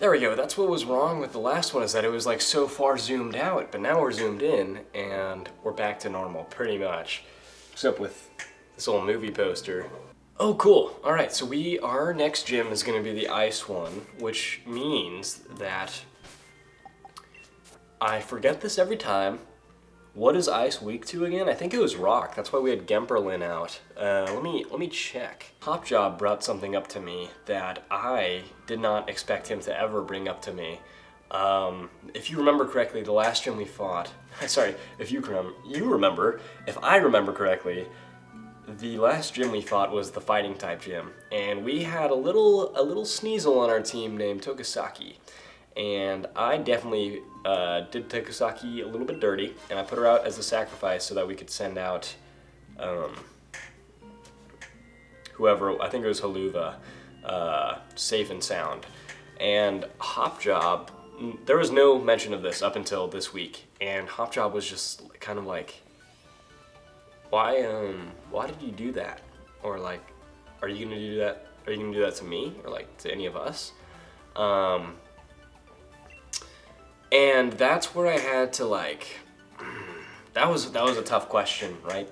There we go, that's what was wrong with the last one, is that it was like so far zoomed out, but now we're zoomed in and we're back to normal, pretty much. Except with this old movie poster. Oh, cool. All right, so our next gym is gonna be the ice one, which means that I forget this every time. What is ice weak to again? I think it was rock. That's why we had Gemperlin out. Let me check. Hopjob brought something up to me that I did not expect him to ever bring up to me. If you remember correctly, the last gym we fought. Sorry, if you remember. If I remember correctly, the last gym we fought was the fighting type gym, and we had a little Sneasel on our team named Tokusaki. And I definitely did Tokusaki a little bit dirty, and I put her out as a sacrifice so that we could send out whoever, I think it was Haluva, safe and sound. And Hopjob, there was no mention of this up until this week, and Hopjob was just kind of like, why did you do that? Or like, are you gonna do that? Are you gonna do that to me, or like to any of us? And that's where I had to like, that was a tough question, right?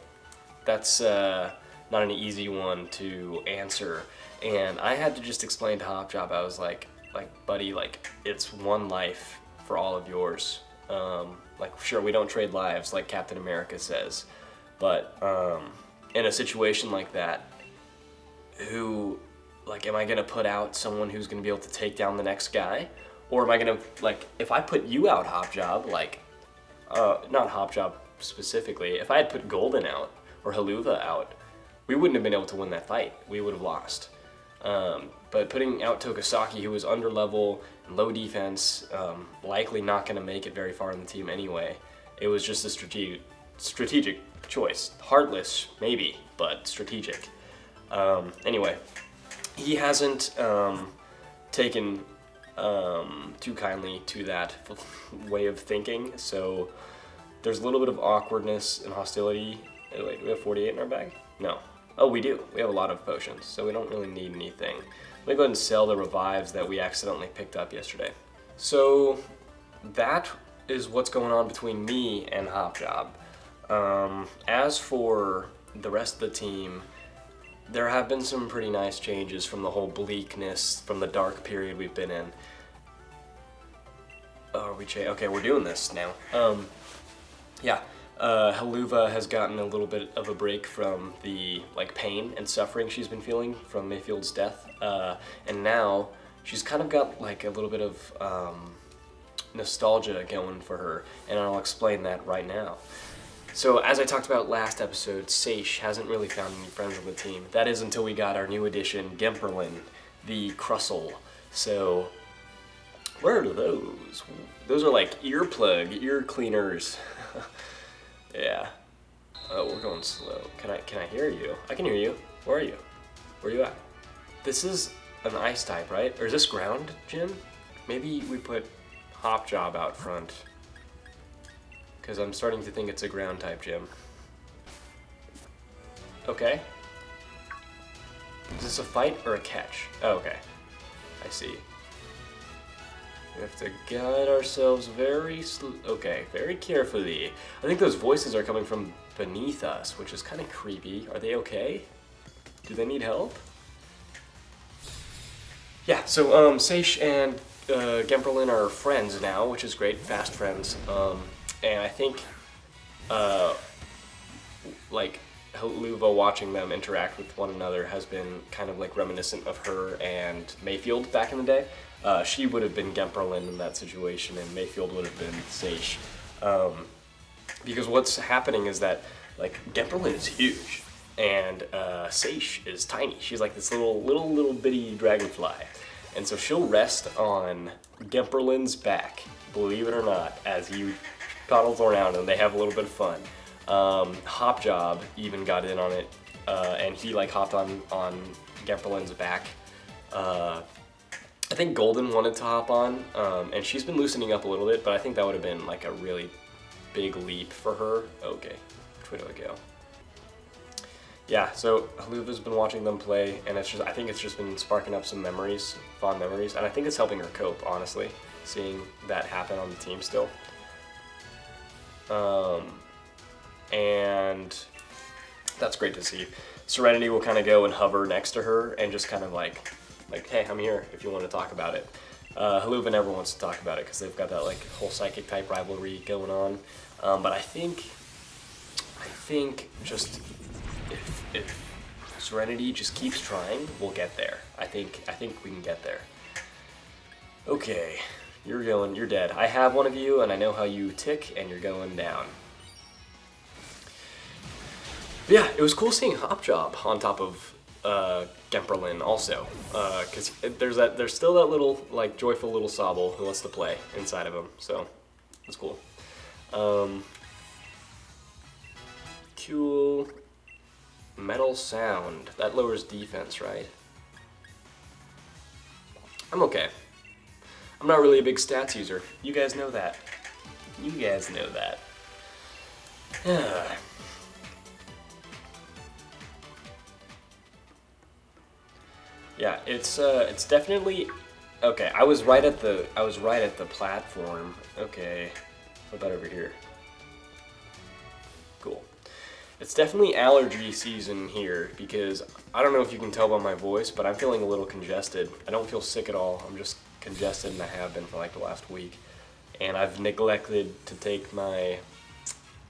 That's not an easy one to answer. And I had to just explain to Hopjob, I was like, buddy, like, it's one life for all of yours. Like, sure, we don't trade lives like Captain America says, but in a situation like that, am I gonna put out someone who's gonna be able to take down the next guy? Or am I gonna, like, if I put you out, Hopjob, like, not Hopjob specifically, if I had put Golden out, or Haluva out, we wouldn't have been able to win that fight. We would have lost. But putting out Tokusaki, who was under level, and low defense, likely not gonna make it very far in the team anyway, it was just a strategic choice. Heartless, maybe, but strategic. Anyway, he hasn't taken too kindly to that way of thinking, so there's a little bit of awkwardness and hostility. Oh, wait, do we have 48 in our bag? No. Oh, we do. We have a lot of potions, so we don't really need anything. Let me go ahead and sell the revives that we accidentally picked up yesterday. So that is what's going on between me and Hopjob. As for the rest of the team, there have been some pretty nice changes from the whole bleakness, from the dark period we've been in. Oh, okay, we're doing this now. Haluva has gotten a little bit of a break from the pain and suffering she's been feeling from Mayfield's death, and now she's kind of got like a little bit of nostalgia going for her, and I'll explain that right now. So as I talked about last episode, Seish hasn't really found any friends on the team. That is until we got our new addition, Gemperlin, the Crustle. So where are those? Those are like ear cleaners. Yeah. Oh, we're going slow. Can I hear you? I can hear you. Where are you? Where are you at? This is an ice type, right? Or is this ground, Jim? Maybe we put Hopjob out front, because I'm starting to think it's a ground type gym. Okay. Is this a fight or a catch? Oh, okay. I see. We have to guide ourselves very carefully. I think those voices are coming from beneath us, which is kind of creepy. Are they okay? Do they need help? Yeah, so Seish and Gemperlin are friends now, which is great, fast friends. And I think, Haluva watching them interact with one another has been kind of like reminiscent of her and Mayfield back in the day. She would have been Gemperlin in that situation, and Mayfield would have been Seish. Because what's happening is that, Gemperlin is huge, and Seish is tiny. She's like this little bitty dragonfly. And so she'll rest on Gemperlin's back, believe it or not, as he toddles around and they have a little bit of fun. Hopjob even got in on it, and he hopped on Gemperlin's back. I think Golden wanted to hop on, and she's been loosening up a little bit, but I think that would have been a really big leap for her. Okay, which way do I go? yeah, so Haluva's been watching them play, and I think it's just been sparking up some memories, fond memories, and I think it's helping her cope, honestly, seeing that happen on the team still. And that's great to see. Serenity will kind of go and hover next to her and just kind of like, hey, I'm here if you want to talk about it. Haluva never wants to talk about it because they've got that like whole psychic type rivalry going on. But I think just if Serenity just keeps trying, we'll get there. I think we can get there. Okay, you're dead. I have one of you, and I know how you tick, and you're going down. But yeah, it was cool seeing Hopjob on top of Gemperlin also, because there's still that little like joyful little Sobble who wants to play inside of him, so that's cool. Cool. Metal Sound. That lowers defense, right? I'm okay. I'm not really a big stats user. You guys know that. You guys know that. Yeah, it's definitely okay. I was right at the platform. Okay, what about over here? Cool. It's definitely allergy season here because I don't know if you can tell by my voice, but I'm feeling a little congested. I don't feel sick at all. I'm just congested, and I have been for like the last week. And I've neglected to take my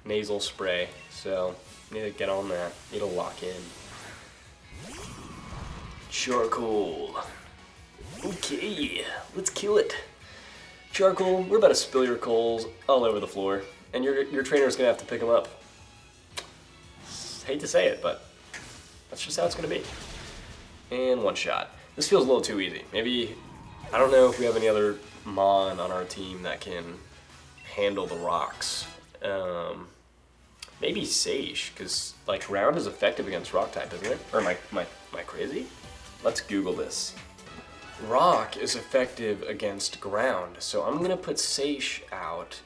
nasal spray, so I need to get on that. Need to lock in. Charcoal. Okay, let's kill it. Charcoal, we're about to spill your coals all over the floor, and your trainer's gonna have to pick them up. Hate to say it, but that's just how it's gonna be. And one shot. This feels a little too easy. Maybe, I don't know if we have any other Mon on our team that can handle the rocks. Maybe Sage, because like ground is effective against rock type, isn't it? Or am I crazy? Let's Google this. Rock is effective against ground, so I'm gonna put Sage out.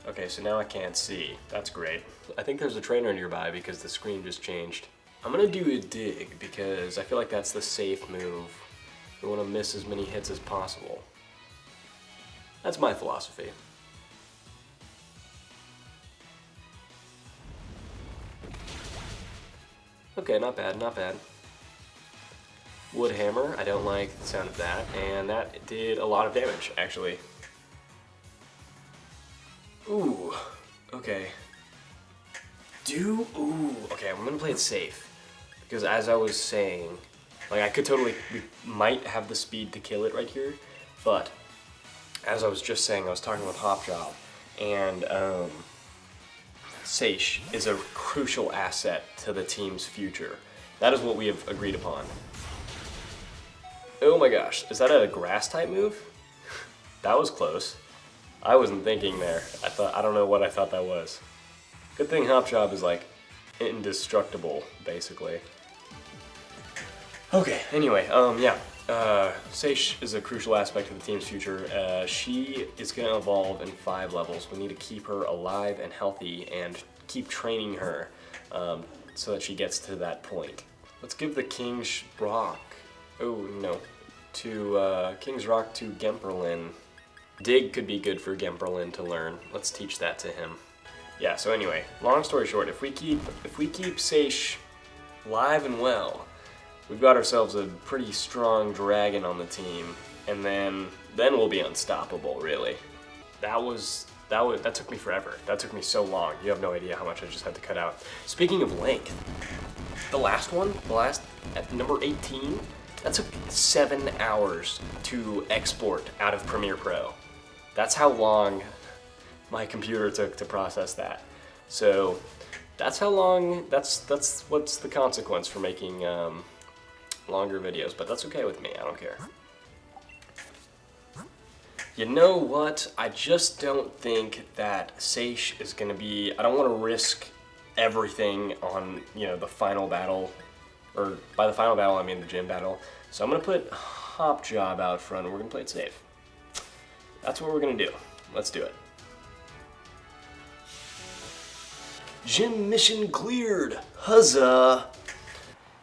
Okay, so now I can't see. That's great. I think there's a trainer nearby because the screen just changed. I'm gonna do a dig because I feel like that's the safe move. We want to miss as many hits as possible. That's my philosophy. Okay, not bad, not bad. Wood hammer, I don't like the sound of that, and that did a lot of damage, actually. Ooh, okay. Okay, I'm gonna play it safe. Because as I was saying, like we might have the speed to kill it right here, but as I was just saying, I was talking with Hopjob, and Sage is a crucial asset to the team's future. That is what we have agreed upon. Oh my gosh, is that a grass type move? That was close. I wasn't thinking there. I don't know what I thought that was. Good thing Hopjob is like indestructible, basically. Okay, anyway, yeah. Sage is a crucial aspect of the team's future. She is going to evolve in 5 levels. We need to keep her alive and healthy and keep training her so that she gets to that point. Let's give the King's Rock, King's Rock to Gemperlin. Dig could be good for Gemperlin to learn. Let's teach that to him. Yeah, so anyway, long story short, if we keep Sage live and well, we've got ourselves a pretty strong dragon on the team, and then we'll be unstoppable, really. That took me forever. That took me so long. You have no idea how much I just had to cut out. Speaking of length, at number 18, that took 7 hours to export out of Premiere Pro. That's how long my computer took to process that. So that's how long, that's what's the consequence for making longer videos, but that's okay with me, I don't care. You know what, I just don't think that Sage is gonna be, I don't wanna risk everything on, the final battle, or by the final battle I mean the gym battle. So I'm gonna put Hopjob out front and we're gonna play it safe. That's what we're gonna do. Let's do it. Gym mission cleared. Huzzah!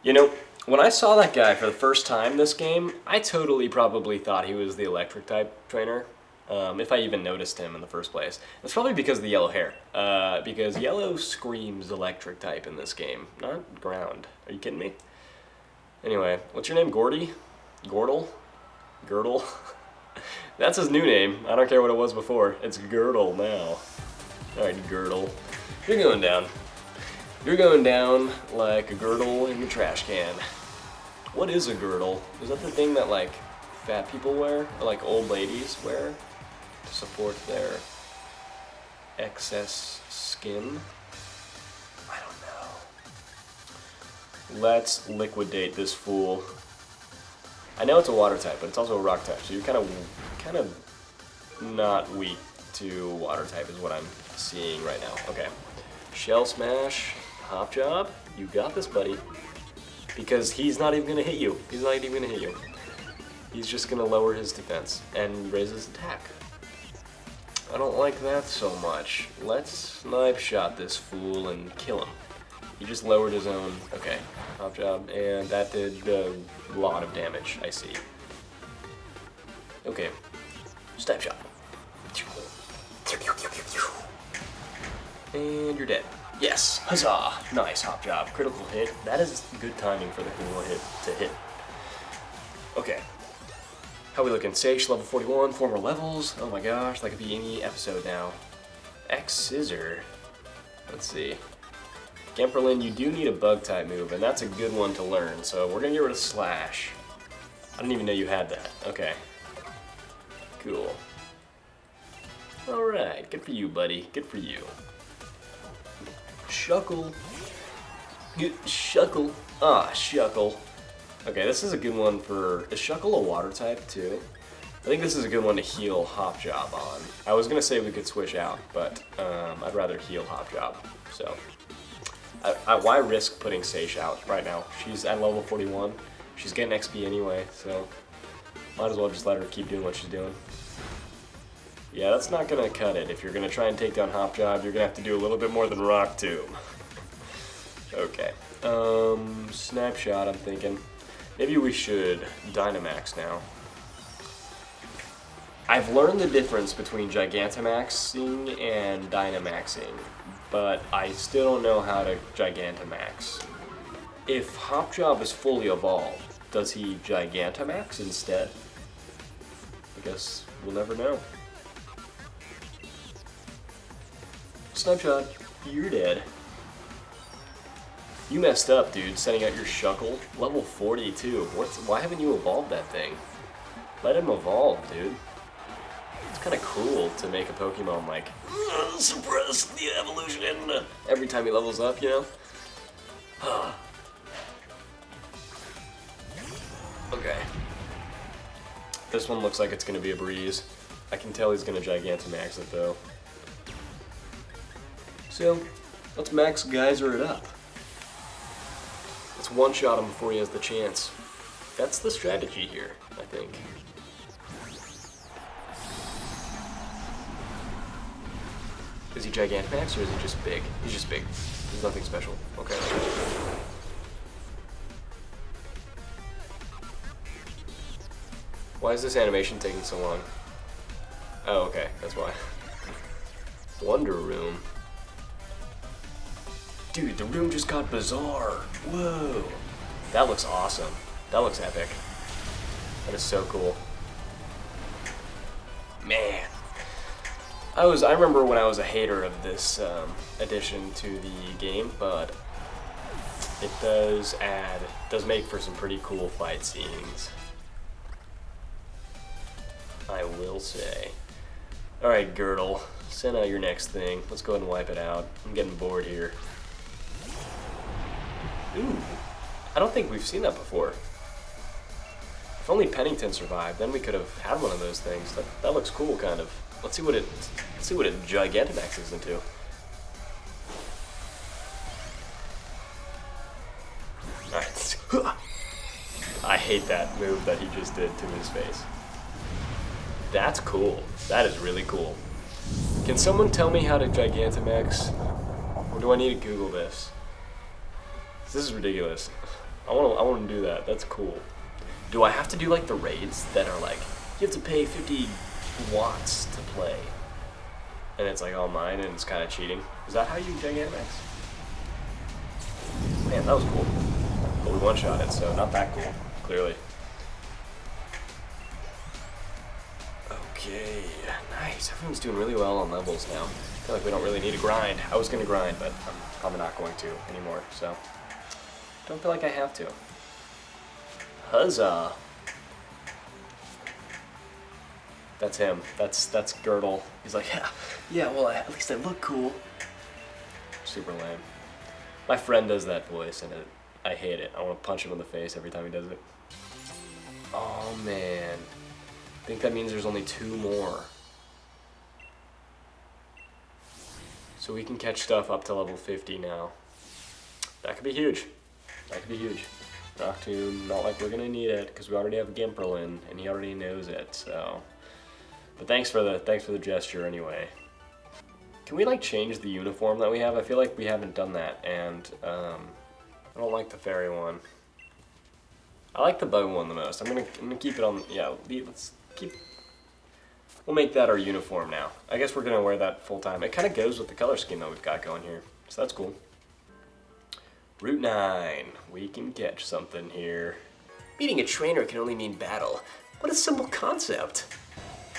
You know, when I saw that guy for the first time this game, I totally probably thought he was the electric type trainer. If I even noticed him in the first place. It's probably because of the yellow hair. Because yellow screams electric type in this game, not ground. Are you kidding me? Anyway, what's your name, Gordy? Gordle? Girdle? That's his new name. I don't care what it was before. It's Girdle now. Alright, Girdle. You're going down. You're going down like a girdle in your trash can. What is a girdle? Is that the thing that, like, fat people wear? Or, like, old ladies wear? To support their excess skin? I don't know. Let's liquidate this fool. I know it's a water type, but it's also a rock type, so you're kind of not weak to water type is what I'm seeing right now. Okay. Shell Smash, Hop Job, you got this, buddy. Because he's not even gonna hit you. He's not even gonna hit you. He's just gonna lower his defense and raise his attack. I don't like that so much. Let's Snipe Shot this fool and kill him. He just lowered his own, okay, Hop Job, and that did a lot of damage, I see. Okay, Snipe Shot. And you're dead. Yes, huzzah! Nice Hop Job, critical hit. That is good timing for the critical hit to hit. Okay. How we looking? Sage, level 41, 4 more levels. Oh my gosh, that could be any episode now. X Scissor. Let's see. Gamperlin, you do need a bug type move, and that's a good one to learn, so we're gonna get rid of Slash. I didn't even know you had that. Okay. Cool. Alright, good for you, buddy. Good for you. Shuckle. Shuckle. Ah, Shuckle. Okay, this is a good one for... Is Shuckle a water type, too? I think this is a good one to heal Hop Job on. I was going to say we could switch out, but I'd rather heal Hop Job. So, why risk putting Sage out right now? She's at level 41. She's getting XP anyway, so might as well just let her keep doing what she's doing. Yeah, that's not going to cut it. If you're going to try and take down Hop Job, you're going to have to do a little bit more than Rock Tomb. Okay. Snapshot, I'm thinking. Maybe we should Dynamax now. I've learned the difference between Gigantamaxing and Dynamaxing, but I still don't know how to Gigantamax. If Hop Job is fully evolved, does he Gigantamax instead? I guess we'll never know. Snapshot, you're dead. You messed up, dude, sending out your Shuckle. Level 42. Why haven't you evolved that thing? Let him evolve, dude. It's kind of cruel to make a Pokemon like suppress the evolution every time he levels up, you know? Okay. This one looks like it's going to be a breeze. I can tell he's going to Gigantamax it, though. So, let's Max Geyser it up. Let's one-shot him before he has the chance. That's the strategy here, I think. Is he Gigantamax or is he just big? He's just big. There's nothing special. Okay. Why is this animation taking so long? Oh, okay, that's why. Wonder Room. Dude, the room just got bizarre. Whoa. That looks awesome. That looks epic. That is so cool. Man. I remember when I was a hater of this addition to the game, but it does make for some pretty cool fight scenes. I will say. Alright, Girdle. Send out your next thing. Let's go ahead and wipe it out. I'm getting bored here. Ooh, I don't think we've seen that before. If only Pennington survived, then we could have had one of those things. That looks cool, kind of. Let's see what it Gigantamaxes into. Alright. I hate that move that he just did to his face. That's cool. That is really cool. Can someone tell me how to Gigantamax Or do I need to Google this? This is ridiculous. I want to do that. That's cool. Do I have to do like the raids that are like, you have to pay 50 watts to play? And it's like online and it's kind of cheating. Is that how you Gigantamax? Man, that was cool. But we one-shot it, so not that cool, clearly. Okay, nice. Everyone's doing really well on levels now. I feel like we don't really need to grind. I was going to grind, but I'm probably not going to anymore, so. Don't feel like I have to. Huzzah! That's him. That's Girdle. He's like, yeah, well, at least I look cool. Super lame. My friend does that voice, and I hate it. I want to punch him in the face every time he does it. Oh, man. I think that means there's only 2 more. So we can catch stuff up to level 50 now. That could be huge. That could be huge. Noctoon, not like we're gonna need it, because we already have Gimperlin, and he already knows it, so. But thanks for the gesture anyway. Can we like change the uniform that we have? I feel like we haven't done that, and I don't like the fairy one. I like the bug one the most. I'm gonna keep it on. Yeah, let's keep. We'll make that our uniform now. I guess we're gonna wear that full time. It kind of goes with the color scheme that we've got going here, so that's cool. Route 9. We can catch something here. Meeting a trainer can only mean battle. What a simple concept.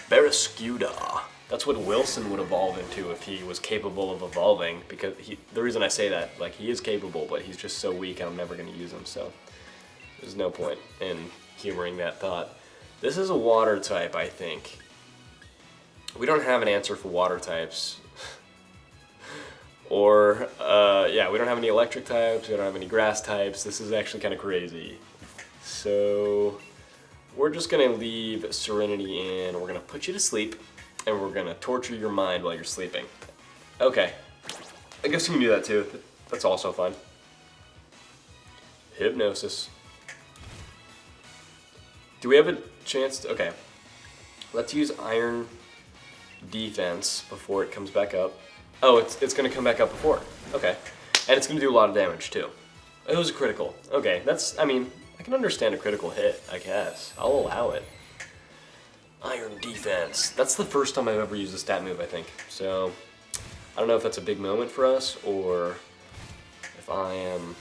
Barraskewda. That's what Wilson would evolve into if he was capable of evolving, because the reason I say that, like, he is capable, but he's just so weak and I'm never going to use him, so there's no point in humoring that thought. This is a water type, I think. We don't have an answer for water types. Or, yeah, we don't have any electric types, we don't have any grass types. This is actually kind of crazy. So, we're just going to leave Serenity in, we're going to put you to sleep, and we're going to torture your mind while you're sleeping. Okay. I guess you can do that too. That's also fun. Hypnosis. Do we have a chance to, okay. Let's use Iron Defense before it comes back up. Oh, it's gonna come back up before. Okay. And it's gonna do a lot of damage too. It was a critical. Okay, I mean, I can understand a critical hit, I guess. I'll allow it. Iron Defense. That's the first time I've ever used a stat move, I think. So, I don't know if that's a big moment for us, or if I am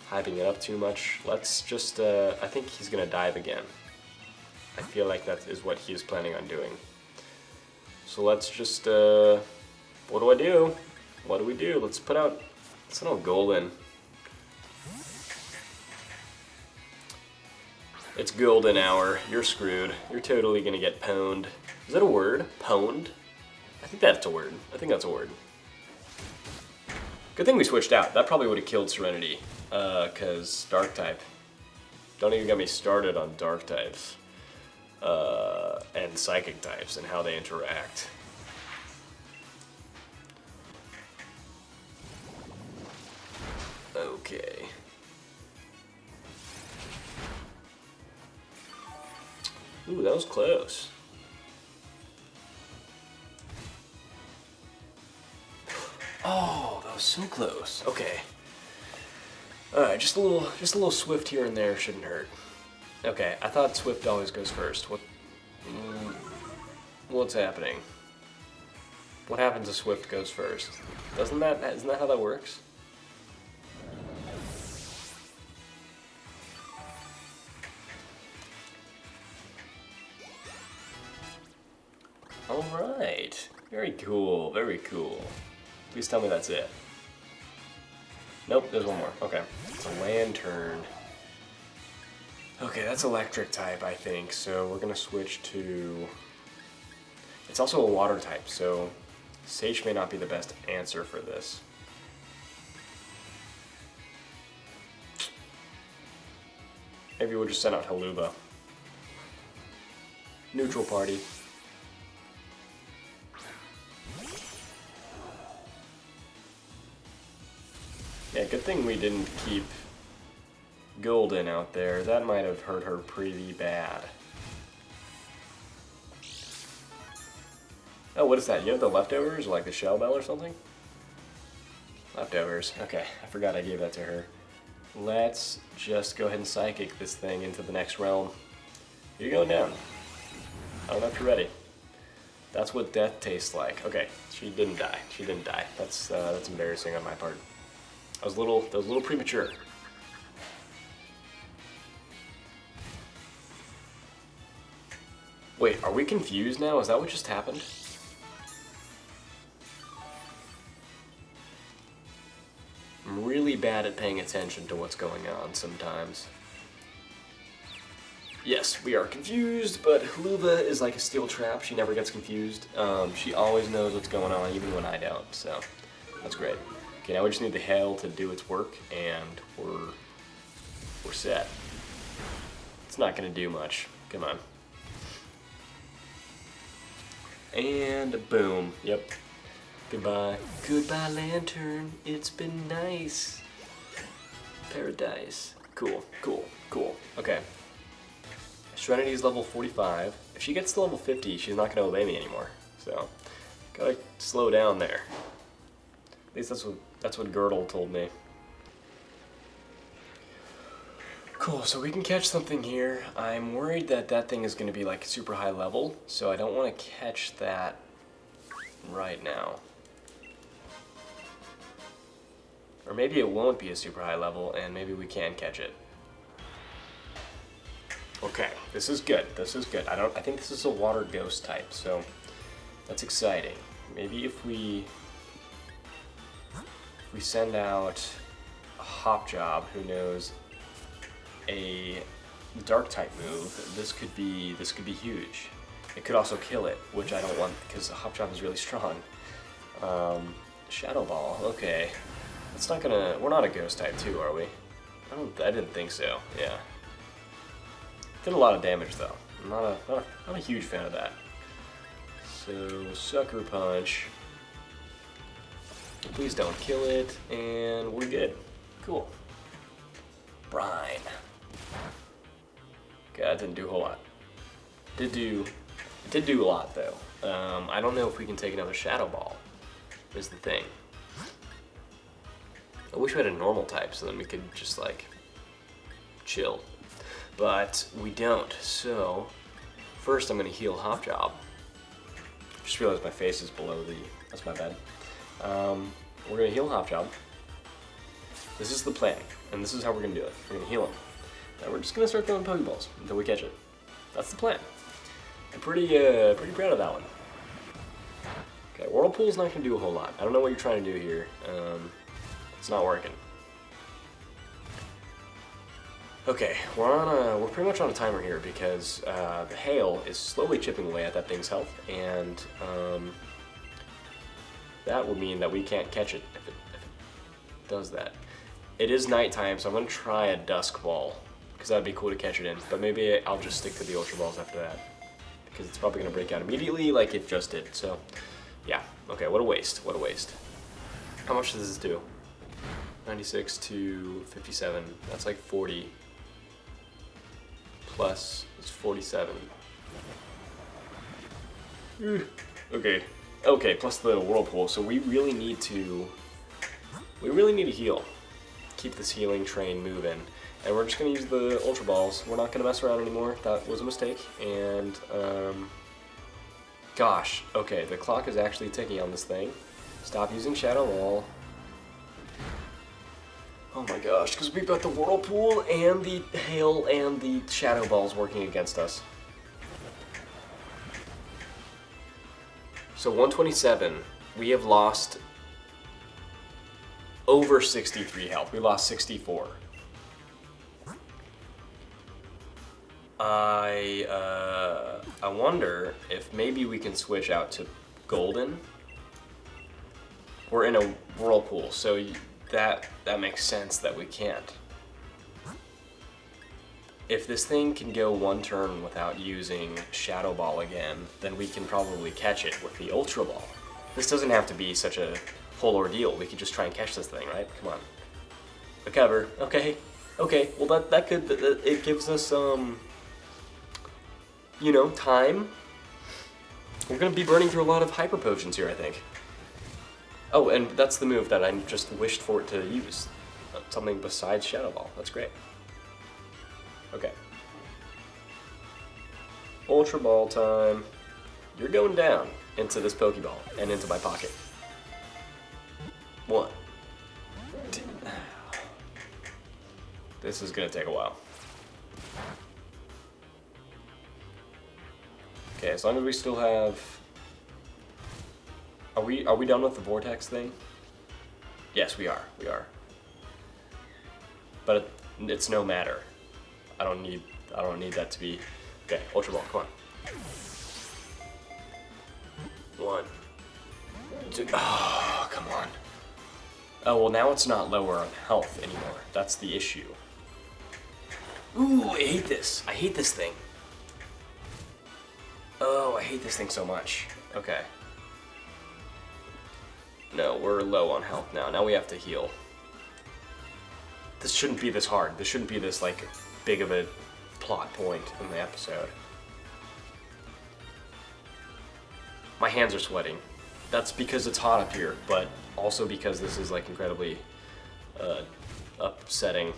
hyping it up too much. Let's just, I think he's gonna dive again. I feel like that is what he is planning on doing. So let's just, what do I do? What do we do? Let's put out Golden. It's Golden Hour. You're screwed. You're totally gonna get pwned. Is that a word? Pwned? I think that's a word. I think that's a word. Good thing we switched out. That probably would have killed Serenity. Cause Dark type. Don't even get me started on Dark types. And Psychic types and how they interact. Okay. Ooh, that was close. Oh, that was so close. Okay. Alright, just a little Swift here and there shouldn't hurt. Okay, I thought Swift always goes first. What's happening? What happens if Swift goes first? Isn't that how that works? Alright. Very cool, very cool. Please tell me that's it. Nope, there's one more. Okay. It's a Lantern. Okay, that's electric type, I think, so we're gonna switch to... It's also a water type, so Sage may not be the best answer for this. Maybe we'll just send out Haluba. Neutral party. Yeah, good thing we didn't keep Golden out there. That might have hurt her pretty bad. Oh, what is that? You have the leftovers, like the shell bell or something? Leftovers. Okay, I forgot I gave that to her. Let's just go ahead and psychic this thing into the next realm. You're going down. I don't know if you're ready. That's what death tastes like. Okay, she didn't die. She didn't die. That's embarrassing on my part. That was a little premature. Wait, are we confused now? Is that what just happened? I'm really bad at paying attention to what's going on sometimes. Yes, we are confused, but Luva is like a steel trap. She never gets confused. She always knows what's going on, even when I don't, so that's great. Okay, now we just need the hail to do its work, and we're set. It's not gonna do much. Come on. And boom. Yep. Goodbye. Goodbye, Lantern. It's been nice. Paradise. Cool, cool, cool. Okay. Serenity is level 45. If she gets to level 50, she's not going to obey me anymore. So, gotta slow down there. At least that's what Girdle told me. Cool, so we can catch something here. I'm worried that that thing is going to be like super high level, so I don't want to catch that right now. Or maybe it won't be a super high level, and maybe we can catch it. Okay, this is good. This is good. I think this is a water ghost type, so that's exciting. Maybe if we send out a Hop Job who knows a dark type move, this could be huge. It could also kill it, which I don't want because Hop Job is really strong. Shadow Ball. Okay, it's not gonna. We're not a ghost type too, are we? I didn't think so. Yeah. Did a lot of damage though. I'm not a huge fan of that. So Sucker Punch. Please don't kill it, and we're good. Cool. Brine. Okay, that didn't do a whole lot. It did do a lot though. I don't know if we can take another Shadow Ball. Is the thing. I wish we had a normal type so then we could just like chill. But we don't, so first I'm gonna heal Hop Job. Just realized my face is below the, that's my bad. We're gonna heal Hop Job. This is the plan, and this is how we're gonna do it. We're gonna heal him. And we're just gonna start throwing Pokeballs until we catch it. That's the plan. I'm pretty proud of that one. Okay, Whirlpool's not gonna do a whole lot. I don't know what you're trying to do here. It's not working. Okay, we're pretty much on a timer here because the hail is slowly chipping away at that thing's health, and that would mean that we can't catch it if it does that. It is nighttime, so I'm gonna try a Dusk Ball because that'd be cool to catch it in. But maybe I'll just stick to the Ultra Balls after that because it's probably gonna break out immediately, like it just did. So, yeah. Okay, what a waste. What a waste. How much does this do? 96 to 57. That's like 40. Plus, it's 47. Okay. Okay, plus the Whirlpool. So we really need to heal. Keep this healing train moving. And we're just gonna use the Ultra Balls. We're not gonna mess around anymore. That was a mistake. And, gosh. Okay, the clock is actually ticking on this thing. Stop using Shadow Ball. Oh my gosh, because we've got the Whirlpool and the Hail and the Shadow Balls working against us. So 127, we have lost over 63 health. We lost 64. I wonder if maybe we can switch out to Golden. We're in a Whirlpool, so that makes sense that we can't. If this thing can go one turn without using Shadow Ball again, then we can probably catch it with the Ultra Ball. This doesn't have to be such a whole ordeal. We could just try and catch this thing, right? Come on. Recover. Okay. Okay. Well, that could, it gives us, you know, time. We're gonna be burning through a lot of Hyper Potions here, I think. Oh, and that's the move that I just wished for it to use. Something besides Shadow Ball. That's great. Okay. Ultra Ball time. You're going down into this Pokeball and into my pocket. 1, 2. This is gonna take a while. Okay, as long as we still have... Are we done with the vortex thing? Yes, we are. We are. But it's no matter. I don't need that to be... Okay, Ultra Ball, come on. 1, 2. Oh, come on. Oh, well, now it's not lower on health anymore. That's the issue. Ooh, I hate this. I hate this thing. Oh, I hate this thing so much. Okay. No, we're low on health now. Now we have to heal. This shouldn't be this hard. This shouldn't be this, like, big of a plot point in the episode. My hands are sweating. That's because it's hot up here, but also because this is, like, incredibly upsetting.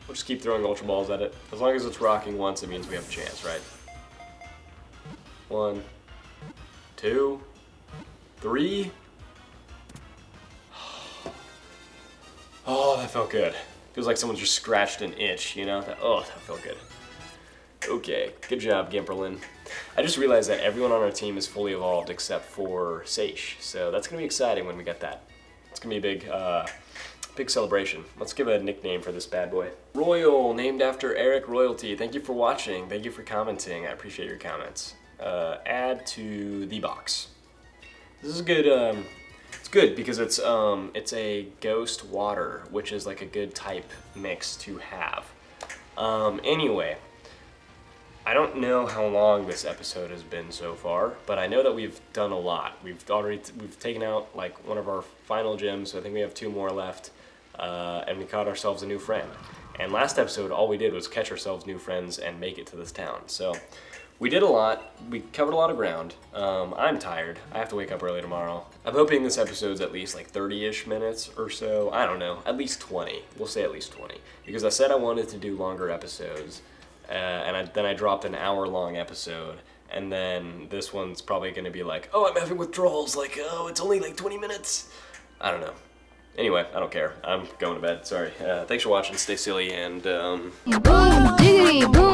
We'll just keep throwing Ultra Balls at it. As long as it's rocking once, it means we have a chance, right? 1, 2, 3. Oh, that felt good. Feels like someone just scratched an itch, you know? That felt good. Okay, good job, Gimperlin. I just realized that everyone on our team is fully evolved except for Seish, so that's gonna be exciting when we get that. It's gonna be a big celebration. Let's give a nickname for this bad boy. Royal, named after Eric Royalty. Thank you for watching. Thank you for commenting. I appreciate your comments. Add to the box. This is good. It's good because it's a ghost water, which is like a good type mix to have. Anyway, I don't know how long this episode has been so far, but I know that we've done a lot. We've taken out like one of our final gyms, so I think we have 2 more left, and we caught ourselves a new friend. And last episode, all we did was catch ourselves new friends and make it to this town. So we did a lot. We covered a lot of ground. I'm tired. I have to wake up early tomorrow. I'm hoping this episode's at least like 30-ish minutes or so. I don't know, at least 20. We'll say at least 20, because I said I wanted to do longer episodes. Then I dropped an hour-long episode, and then this one's probably going to be like, oh, I'm having withdrawals, like, oh, it's only like 20 minutes. I don't know. Anyway, I don't care. I'm going to bed. Sorry. Thanks for watching. Stay silly, and Boom, diggity, boom.